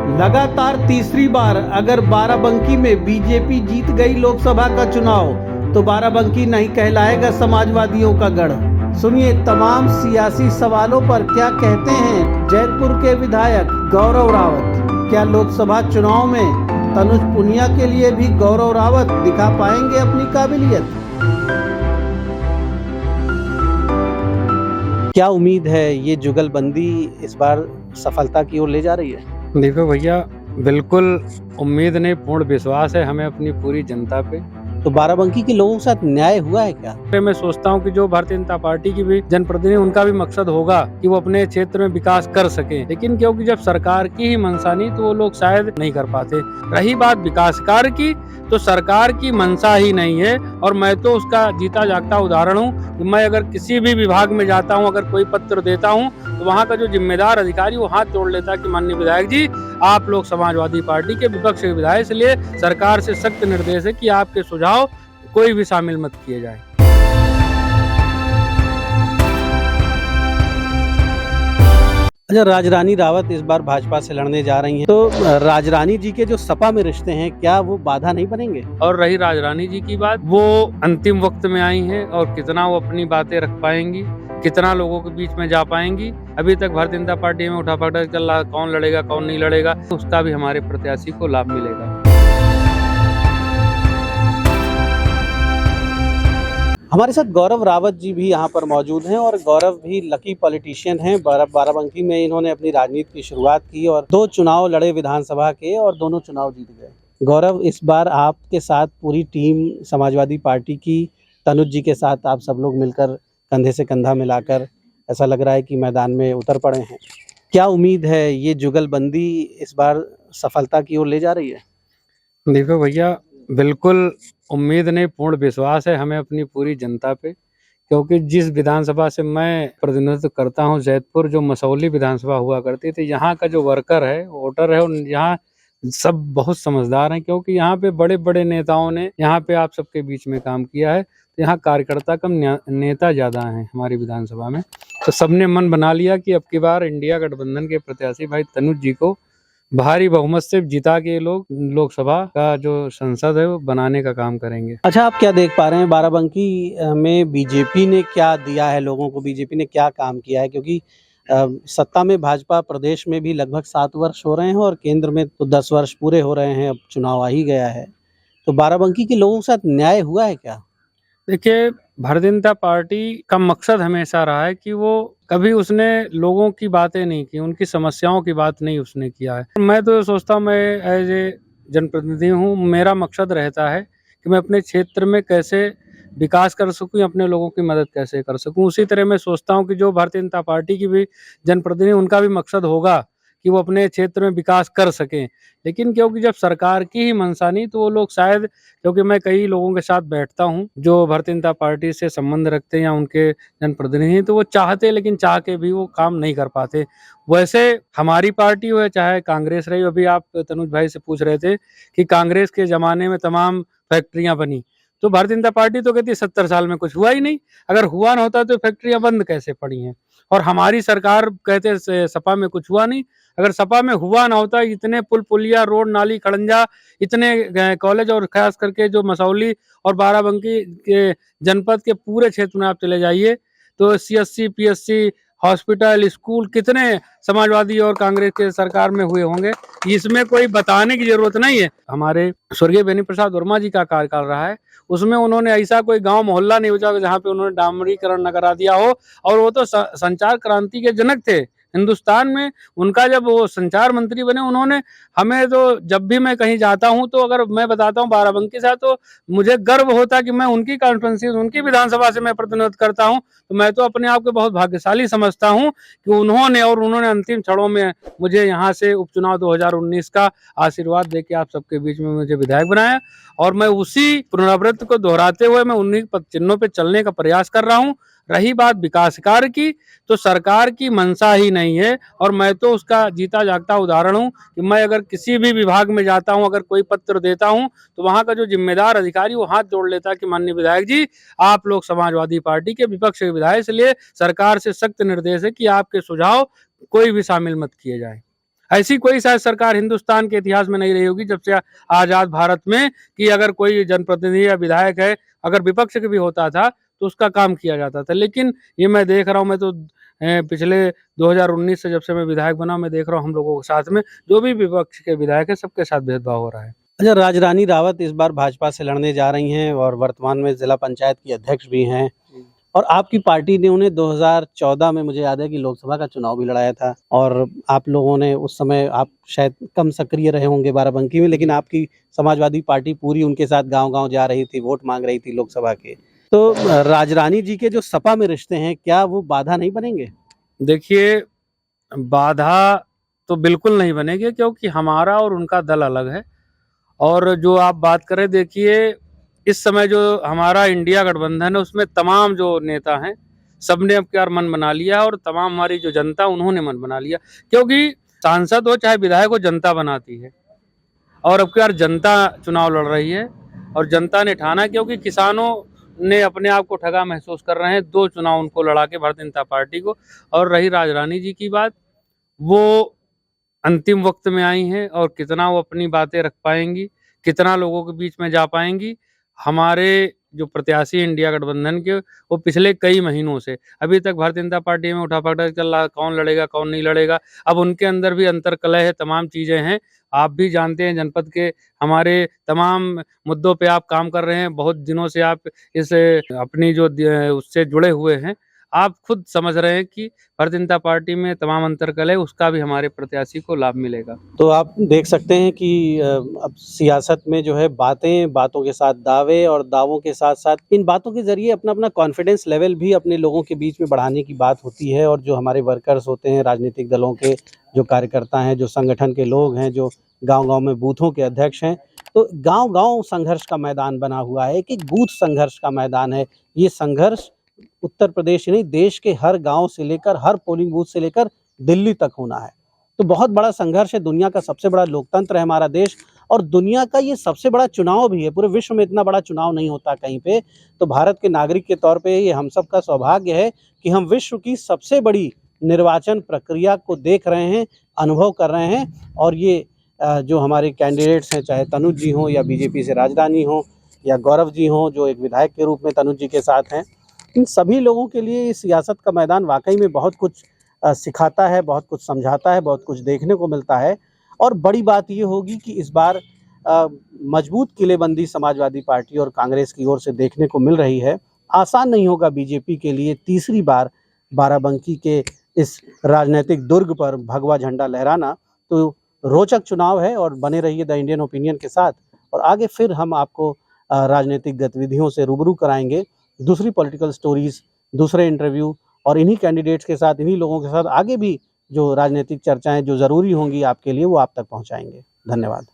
लगातार तीसरी बार अगर बाराबंकी में बीजेपी जीत गई लोकसभा का चुनाव तो बाराबंकी नहीं कहलाएगा समाजवादियों का गढ़। सुनिए तमाम सियासी सवालों पर क्या कहते हैं जैतपुर के विधायक गौरव रावत। क्या लोकसभा चुनाव में तनुज पुनिया के लिए भी गौरव रावत दिखा पाएंगे अपनी काबिलियत? क्या उम्मीद है ये जुगलबंदी इस बार सफलता की ओर ले जा रही है? देखो भैया, बिल्कुल उम्मीद नहीं, पूर्ण विश्वास है हमें अपनी पूरी जनता पे। तो बाराबंकी के लोगों के साथ न्याय हुआ है क्या? मैं सोचता हूँ कि जो भारतीय जनता पार्टी की भी जनप्रतिनिधि, उनका भी मकसद होगा कि वो अपने क्षेत्र में विकास कर सके, लेकिन क्योंकि जब सरकार की ही मंशा नहीं तो वो लोग शायद नहीं कर पाते। रही बात विकास कार्य की, तो सरकार की मंशा ही नहीं है, और मैं तो उसका जीता जागता उदाहरण हूँ। मैं अगर किसी भी विभाग में जाता हूँ, अगर कोई पत्र देता हूँ, तो वहाँ का जो जिम्मेदार अधिकारी वो हाथ जोड़ लेता है कि माननीय विधायक जी, आप लोग समाजवादी पार्टी के विपक्ष के विधायक, इसलिए सरकार से सख्त निर्देश है कि आपके सुझाव कोई भी शामिल मत किए जाए। अच्छा, राजरानी रावत इस बार भाजपा से लड़ने जा रही हैं, तो राजरानी जी के जो सपा में रिश्ते हैं क्या वो बाधा नहीं बनेंगे? और रही राजरानी जी की बात, वो अंतिम वक्त में आई हैं, और कितना वो अपनी बातें रख पाएंगी, कितना लोगों के बीच में जा पाएंगी। अभी तक भारतीय जनता पार्टी में उठा पटक चल रहा, कौन लड़ेगा कौन नहीं लड़ेगा, तो उसका भी हमारे प्रत्याशी को लाभ मिलेगा। हमारे साथ गौरव रावत जी भी यहाँ पर मौजूद हैं, और गौरव भी लकी पॉलिटिशियन हैं। बाराबंकी में इन्होंने अपनी राजनीति की शुरुआत की और 2 चुनाव लड़े विधानसभा के, और दोनों चुनाव जीत गए। गौरव, इस बार आपके साथ पूरी टीम समाजवादी पार्टी की, तनुज जी के साथ आप सब लोग मिलकर कंधे से कंधा मिलाकर ऐसा लग रहा है कि मैदान में उतर पड़े हैं। क्या उम्मीद है ये जुगलबंदी इस बार सफलता की ओर ले जा रही है? देखो भैया, बिल्कुल उम्मीद नहीं, पूर्ण विश्वास है हमें अपनी पूरी जनता पे, क्योंकि जिस विधानसभा से मैं प्रतिनिधित्व करता हूं, जैतपुर, जो मसौली विधानसभा हुआ करती थी, यहाँ का जो वर्कर है, वोटर है, यहाँ सब बहुत समझदार हैं, क्योंकि यहाँ पे बड़े बड़े नेताओं ने यहाँ पे आप सबके बीच में काम किया है। तो यहाँ कार्यकर्ता कम, नेता ज्यादा हैं हमारी विधानसभा में। तो सबने मन बना लिया कि अब की बार इंडिया गठबंधन के प्रत्याशी भाई तनुज जी को भारी बहुमत से जिता के लोग लोकसभा का जो संसद है वो बनाने का काम करेंगे। अच्छा, आप क्या देख पा रहे हैं बाराबंकी में बीजेपी ने क्या दिया है लोगों को, बीजेपी ने क्या काम किया है? क्योंकि सत्ता में भाजपा प्रदेश में भी लगभग 7 वर्ष हो रहे हैं, और केंद्र में तो 10 वर्ष पूरे हो रहे हैं, अब चुनाव आ ही गया है। तो बाराबंकी के लोगों के साथ न्याय हुआ है क्या? देखिए, भारतीय जनता पार्टी का मकसद हमेशा रहा है कि वो कभी उसने लोगों की बातें नहीं की, उनकी समस्याओं की बात नहीं उसने किया है। मैं तो सोचता हूँ, मैं एज ए जनप्रतिनिधि हूँ, मेरा मकसद रहता है कि मैं अपने क्षेत्र में कैसे विकास कर सकूं, अपने लोगों की मदद कैसे कर सकूं। उसी तरह मैं सोचता हूं कि जो भारतीय जनता पार्टी की भी जनप्रतिनिधि, उनका भी मकसद होगा कि वो अपने क्षेत्र में विकास कर सकें, लेकिन क्योंकि जब सरकार की ही मंशा नहीं तो वो लोग शायद, क्योंकि मैं कई लोगों के साथ बैठता हूं जो भारतीय जनता पार्टी से संबंध रखते हैं या उनके जनप्रतिनिधि, तो वो चाहते, लेकिन चाह के भी वो काम नहीं कर पाते। वैसे हमारी पार्टी हो चाहे कांग्रेस रही, अभी आप तनुज भाई से पूछ रहे थे कि कांग्रेस के जमाने में तमाम फैक्ट्रियां बनी, तो भारतीय जनता पार्टी तो कहती है 70 साल में कुछ हुआ ही नहीं। अगर हुआ ना होता तो फैक्ट्रियां बंद कैसे पड़ी हैं? और हमारी सरकार कहते सपा में कुछ हुआ नहीं। अगर सपा में हुआ ना होता, इतने पुल पुलिया, रोड नाली खड़ंजा, इतने कॉलेज, और खास करके जो मसौली और बाराबंकी के जनपद के पूरे क्षेत्र में आप चले जाइए तो CSC PSC हॉस्पिटल, स्कूल कितने समाजवादी और कांग्रेस के सरकार में हुए होंगे, इसमें कोई बताने की जरूरत नहीं है। हमारे स्वर्गीय बेनी प्रसाद वर्मा जी का कार्यकाल रहा है, उसमें उन्होंने ऐसा कोई गांव मोहल्ला नहीं बचा जहां पे उन्होंने डामरीकरण न करा दिया हो, और वो तो संचार क्रांति के जनक थे हिंदुस्तान में। उनका जब वो संचार मंत्री बने, उन्होंने हमें तो, जब भी मैं कहीं जाता हूं तो अगर मैं बताता हूं बाराबंकी से, तो मुझे गर्व होता कि मैं उनकी कॉन्स्टिट्यूंसी, उनकी विधानसभा से मैं प्रतिनिधित्व करता हूं। तो मैं तो अपने आप को बहुत भाग्यशाली समझता हूं कि उन्होंने अंतिम क्षणों में मुझे यहाँ से उपचुनाव 2019 का आशीर्वाद देके आप सबके बीच में मुझे विधायक बनाया, और मैं उसी पुनरावृत्ति को दोहराते हुए मैं उन्हीं चिन्हों पे चलने का प्रयास कर रहा हूं। रही बात विकास कार्य की, तो सरकार की मंशा ही नहीं है, और मैं तो उसका जीता जागता उदाहरण हूं कि मैं अगर किसी भी विभाग में जाता हूं, अगर कोई पत्र देता हूं, तो वहां का जो जिम्मेदार अधिकारी वो हाथ जोड़ लेता है कि माननीय विधायक जी, आप लोग समाजवादी पार्टी के विपक्ष के विधायक, इसलिए सरकार से सख्त निर्देश है कि आपके सुझाव कोई भी शामिल मत किए जाए। ऐसी कोई शायद सरकार हिंदुस्तान के इतिहास में नहीं रही होगी जब से आजाद भारत में, कि अगर कोई जनप्रतिनिधि या विधायक है, अगर विपक्ष के भी होता था तो उसका काम किया जाता था। लेकिन ये मैं देख रहा हूँ, मैं तो पिछले 2019 से जब से मैं विधायक बना, मैं देख रहा हूँ हम लोगों के साथ में जो भी विपक्ष के विधायक है सबके साथ भेदभाव हो रहा है। अच्छा, राजरानी रावत इस बार भाजपा से लड़ने जा रही हैं और वर्तमान में जिला पंचायत की अध्यक्ष भी हैं, और आपकी पार्टी ने उन्हें 2014 में, मुझे याद है कि लोकसभा का चुनाव भी लड़ाया था, और आप लोगों ने उस समय, आप शायद कम सक्रिय रहे होंगे बाराबंकी में, लेकिन आपकी समाजवादी पार्टी पूरी उनके साथ गांव-गांव जा रही थी, वोट मांग रही थी लोकसभा के। तो राजरानी जी के जो सपा में रिश्ते हैं, क्या वो बाधा नहीं बनेंगे? देखिए, बाधा तो बिल्कुल नहीं बनेगी, क्योंकि हमारा और उनका दल अलग है। और जो आप बात करें, देखिए इस समय जो हमारा इंडिया गठबंधन है उसमें तमाम जो नेता हैं सबने अब क्या मन बना लिया, और तमाम हमारी जो जनता उन्होंने मन बना लिया, क्योंकि सांसद हो चाहे विधायक हो, जनता बनाती है। और अब क्या जनता चुनाव लड़ रही है और जनता ने ठाना, क्योंकि किसानों ने अपने आप को ठगा महसूस कर रहे हैं 2 चुनाव उनको लड़ा के, भारतीय जनता पार्टी को। और रही राजरानी जी की बात, वो अंतिम वक्त में आई हैं और कितना वो अपनी बातें रख पाएंगी, कितना लोगों के बीच में जा पाएंगी। हमारे जो प्रत्याशी इंडिया गठबंधन के, वो पिछले कई महीनों से अभी तक भारतीय जनता पार्टी में उठा-पटक चल रहा, कौन लड़ेगा कौन नहीं लड़ेगा। अब उनके अंदर भी अंतर्कलह है, तमाम चीज़ें हैं। आप भी जानते हैं, जनपद के हमारे तमाम मुद्दों पे आप काम कर रहे हैं, बहुत दिनों से आप इस अपनी जो उससे जुड़े हुए हैं। आप खुद समझ रहे हैं कि भारतीय जनता पार्टी में तमाम अंतर्कलह है, उसका भी हमारे प्रत्याशी को लाभ मिलेगा। तो आप देख सकते हैं कि अब सियासत में जो है, बातें, बातों के साथ दावे, और दावों के साथ-साथ इन बातों के ज़रिए अपना-अपना कॉन्फिडेंस लेवल भी अपने लोगों के बीच में बढ़ाने की बात होती है। और जो हमारे वर्कर्स होते हैं, राजनीतिक दलों के जो कार्यकर्ता हैं, जो संगठन के लोग हैं, जो गाँव-गाँव में बूथों के अध्यक्ष हैं, तो गाँव-गाँव संघर्ष का मैदान बना हुआ है, एक-एक बूथ संघर्ष का मैदान है। ये संघर्ष उत्तर प्रदेश ही नहीं, देश के हर गाँव से लेकर, हर पोलिंग बूथ से लेकर दिल्ली तक होना है। तो बहुत बड़ा संघर्ष है, दुनिया का सबसे बड़ा लोकतंत्र है हमारा देश, और दुनिया का ये सबसे बड़ा चुनाव भी है। पूरे विश्व में इतना बड़ा चुनाव नहीं होता कहीं पे। तो भारत के नागरिक के तौर पे ये हम सब का सौभाग्य है कि हम विश्व की सबसे बड़ी निर्वाचन प्रक्रिया को देख रहे हैं, अनुभव कर रहे हैं। और ये जो हमारे कैंडिडेट्स हैं, चाहे तनुज जी हों या बीजेपी से राजरानी हों या गौरव जी हों जो एक विधायक के रूप में तनुज जी के साथ हैं, इन सभी लोगों के लिए सियासत का मैदान वाकई में बहुत कुछ सिखाता है, बहुत कुछ समझाता है, बहुत कुछ देखने को मिलता है। और बड़ी बात ये होगी कि इस बार मजबूत किलेबंदी समाजवादी पार्टी और कांग्रेस की ओर से देखने को मिल रही है। आसान नहीं होगा बीजेपी के लिए तीसरी बार बाराबंकी के इस राजनीतिक दुर्ग पर भगवा झंडा लहराना। तो रोचक चुनाव है, और बने रहिए द इंडियन ओपिनियन के साथ, और आगे फिर हम आपको राजनीतिक गतिविधियों से रूबरू कराएंगे, दूसरी पॉलिटिकल स्टोरीज, दूसरे इंटरव्यू, और इन्हीं कैंडिडेट्स के साथ, इन्हीं लोगों के साथ आगे भी जो राजनीतिक चर्चाएं जो ज़रूरी होंगी आपके लिए, वो आप तक पहुंचाएंगे। धन्यवाद।